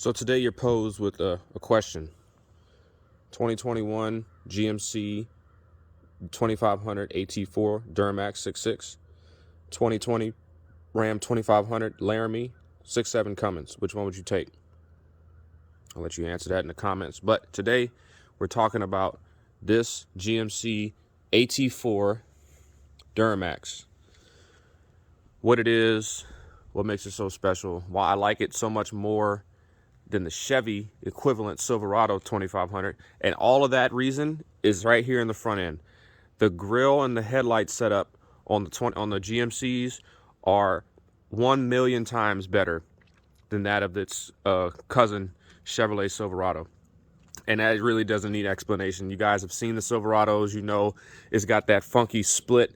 So today you're posed with a question. 2021 GMC 2500 AT4 Duramax 6.6, 2020 Ram 2500 Laramie 6.7 Cummins. Which one would you take? I'll let you answer that in the comments. But today we're talking about this GMC AT4 Duramax. What it is, what makes it so special, why I like it so much more than the Chevy equivalent Silverado 2500, and all of that reason is right here in the front end. The grille and the headlight setup on the GMCs are 1,000,000 times better than that of its cousin Chevrolet Silverado, and that really doesn't need explanation. You guys have seen the Silverados, you know it's got that funky split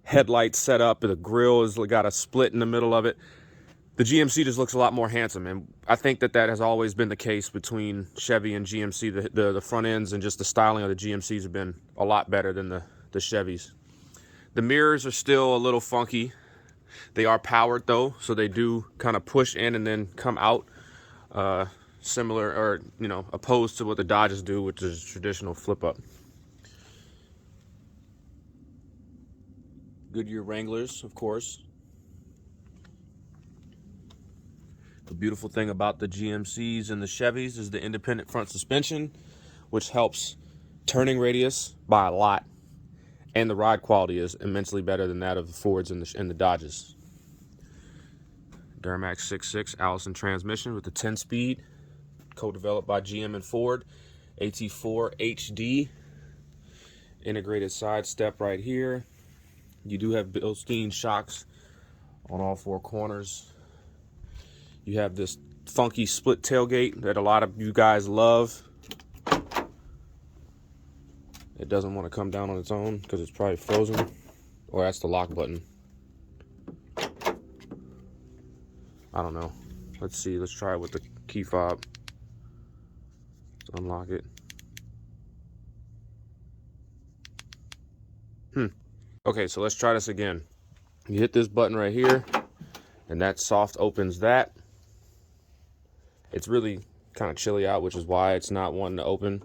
headlight setup, the grille has got a split in the middle of it. The GMC just looks a lot more handsome, and I think that has always been the case between Chevy and GMC. The front ends and just the styling of the GMCs have been a lot better than the Chevys. The mirrors are still a little funky. They are powered though, so they do kind of push in and then come out, similar, or opposed to what the Dodges do, which is traditional flip up. Goodyear Wranglers, of course. The beautiful thing about the GMCs and the Chevys is the independent front suspension, which helps turning radius by a lot, and the ride quality is immensely better than that of the Fords and the Dodges. Duramax 6.6 Allison transmission with the 10-speed, co-developed by GM and Ford. AT4 HD, integrated side step right here. You do have Bilstein shocks on all four corners. You have this funky split tailgate that a lot of you guys love. It doesn't want to come down on its own because it's probably frozen. Or that's the lock button. I don't know. Let's see. Let's try it with the key fob. Let's unlock it. Okay, so let's try this again. You hit this button right here, and that soft opens that. It's really kind of chilly out, which is why it's not wanting to open.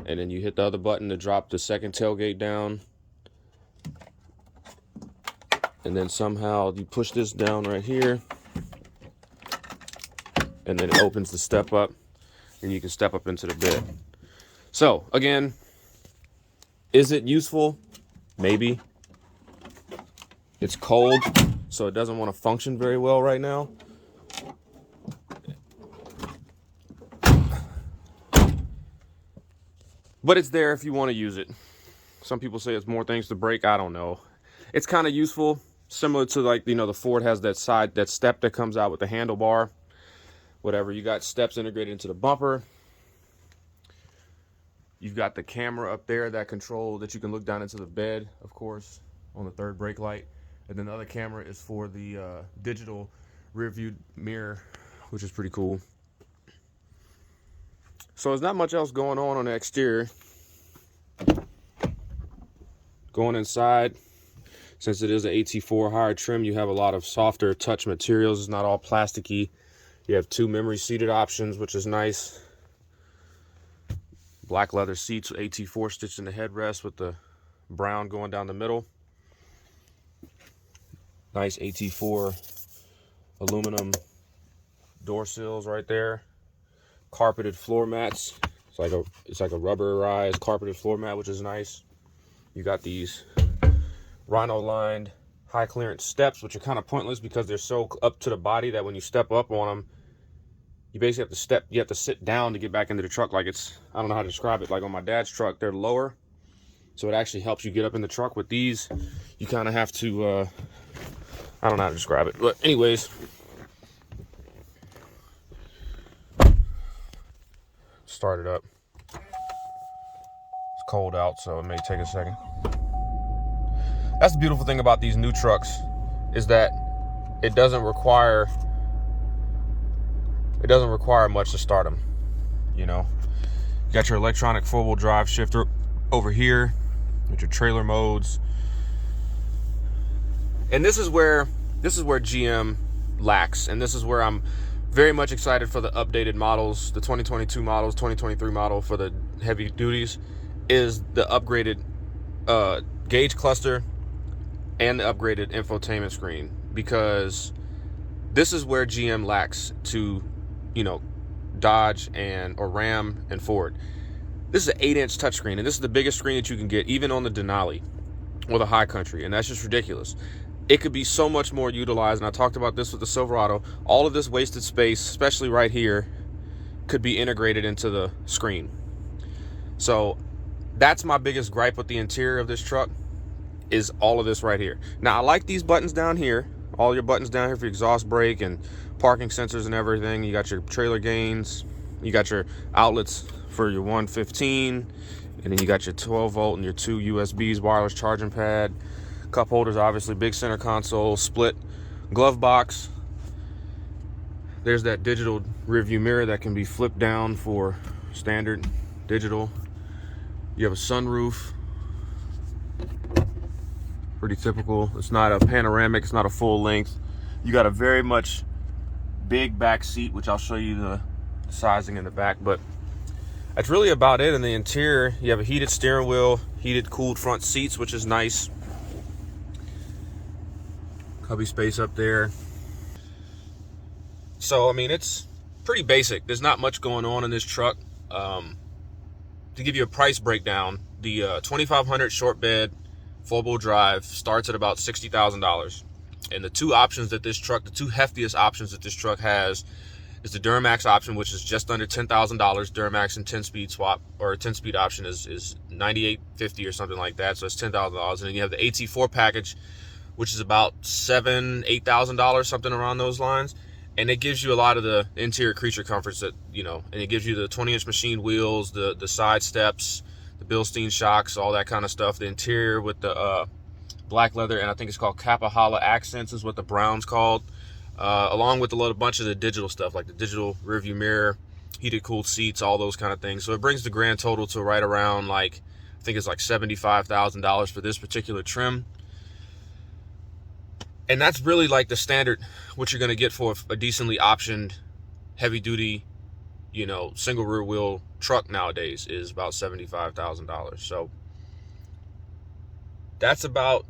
And then you hit the other button to drop the second tailgate down. And then somehow you push this down right here. And then it opens the step up, and you can step up into the bed. So, again, is it useful? Maybe. It's cold, so it doesn't want to function very well right now. But it's there if you want to use it. Some people say it's more things to break. I don't know. It's kind of useful, similar to the Ford has that step that comes out with the handlebar. Whatever, you got steps integrated into the bumper. You've got the camera up there that you can look down into the bed, of course, on the third brake light. And then the other camera is for the digital rear view mirror, which is pretty cool. So there's not much else going on the exterior. Going inside, since it is an AT4 higher trim, you have a lot of softer touch materials. It's not all plasticky. You have 2 memory seated options, which is nice. Black leather seats with AT4 stitched in the headrest with the brown going down the middle. Nice AT4 aluminum door sills right there. Carpeted floor mats. It's like a rubberized carpeted floor mat, which is nice. You got these rhino lined high clearance steps, which are kind of pointless because they're so up to the body that when you step up on them, you basically have to sit down to get back into the truck. Like I don't know how to describe it. Like on my dad's truck, they're lower, so it actually helps you get up in the truck. With these, you kind of have to, I don't know how to describe it. But anyways, start it up. It's cold out, so it may take a second. That's the beautiful thing about these new trucks, is that it doesn't require much to start them. You got your electronic 4-wheel drive shifter over here with your trailer modes. And this is where GM lacks, and this is where I'm Very much excited for the updated models, the 2022 models, 2023 model for the heavy duties is the upgraded gauge cluster and the upgraded infotainment screen, because this is where GM lacks to, Dodge or Ram and Ford. This is an 8-inch touchscreen, and this is the biggest screen that you can get, even on the Denali or the High Country, and that's just ridiculous. It could be so much more utilized, and I talked about this with the Silverado. All of this wasted space, especially right here, could be integrated into the screen. So that's my biggest gripe with the interior of this truck, is all of this right here. Now, I like these buttons down here, all your buttons down here for exhaust brake and parking sensors and everything. You got your trailer gains, you got your outlets for your 115, and then you got your 12 volt and your 2 USBs, wireless charging pad, cup holders, obviously, big center console, split glove box. There's that digital rear view mirror that can be flipped down for standard digital. You have a sunroof, pretty typical. It's not a panoramic, it's not a full length. You got a very much big back seat, which I'll show you the sizing in the back, but that's really about it. In the interior, you have a heated steering wheel, heated cooled front seats, which is nice. Cubby space up there. So, I mean, it's pretty basic. There's not much going on in this truck. To give you a price breakdown, the 2500 short bed, 4-wheel drive starts at about $60,000. And the two options that this truck, the two heftiest options that this truck has, is the Duramax option, which is just under $10,000. Duramax and 10-speed swap, or a 10-speed option is $98.50 or something like that. So it's $10,000. And then you have the AT4 package, which is about $7,000-8,000, something around those lines. And it gives you a lot of the interior creature comforts that, and it gives you the 20-inch machined wheels, the side steps, the Bilstein shocks, all that kind of stuff. The interior with the black leather, and I think it's called Kappa Hala accents is what the brown's called, along with a bunch of the digital stuff, like the digital rear view mirror, heated cooled seats, all those kind of things. So it brings the grand total to right around, I think it's like $75,000 for this particular trim. And that's really like the standard, what you're going to get for a decently optioned heavy duty, single rear wheel truck nowadays, is about $75,000. So that's about,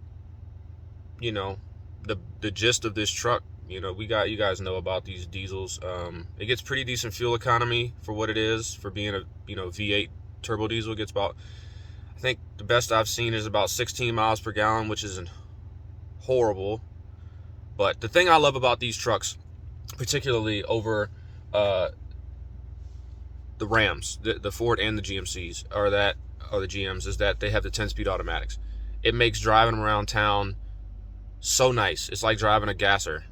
the gist of this truck. You guys know about these diesels. It gets pretty decent fuel economy for what it is, for being a, V8 turbo diesel. It gets about, I think the best I've seen is about 16 miles per gallon, which isn't horrible. But the thing I love about these trucks, particularly over the Rams, the Ford and the GMCs, or the GMs, is that they have the 10-speed automatics. It makes driving around town so nice. It's like driving a gasser,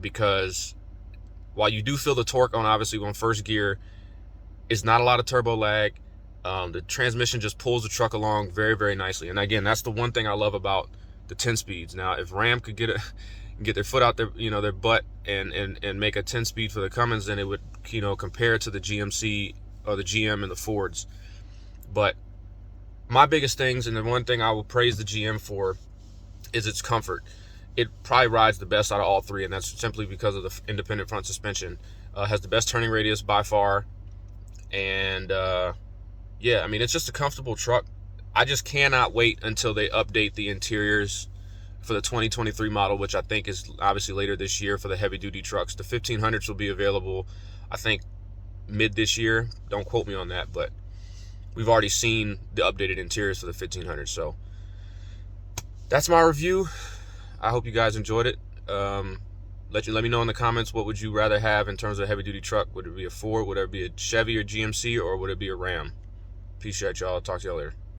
because while you do feel the torque obviously on first gear, it's not a lot of turbo lag. The transmission just pulls the truck along very, very nicely. And again, that's the one thing I love about the 10 speeds. Now, if Ram could get their foot out their their butt and make a 10 speed for the Cummins, then it would compare to the GMC or the GM and the Fords. But my biggest things, and the one thing I will praise the GM for, is its comfort. It probably rides the best out of all three, and that's simply because of the independent front suspension. Has the best turning radius by far, and yeah, I mean, it's just a comfortable truck. I just cannot wait until they update the interiors for the 2023 model, which I think is obviously later this year for the heavy duty trucks. The 1500s will be available, I think, mid this year. Don't quote me on that, but we've already seen the updated interiors for the 1500s. So that's my review. I hope you guys enjoyed it. Let me know in the comments, what would you rather have in terms of a heavy duty truck? Would it be a Ford? Would it be a Chevy or GMC, or would it be a Ram? Appreciate y'all. Talk to y'all later.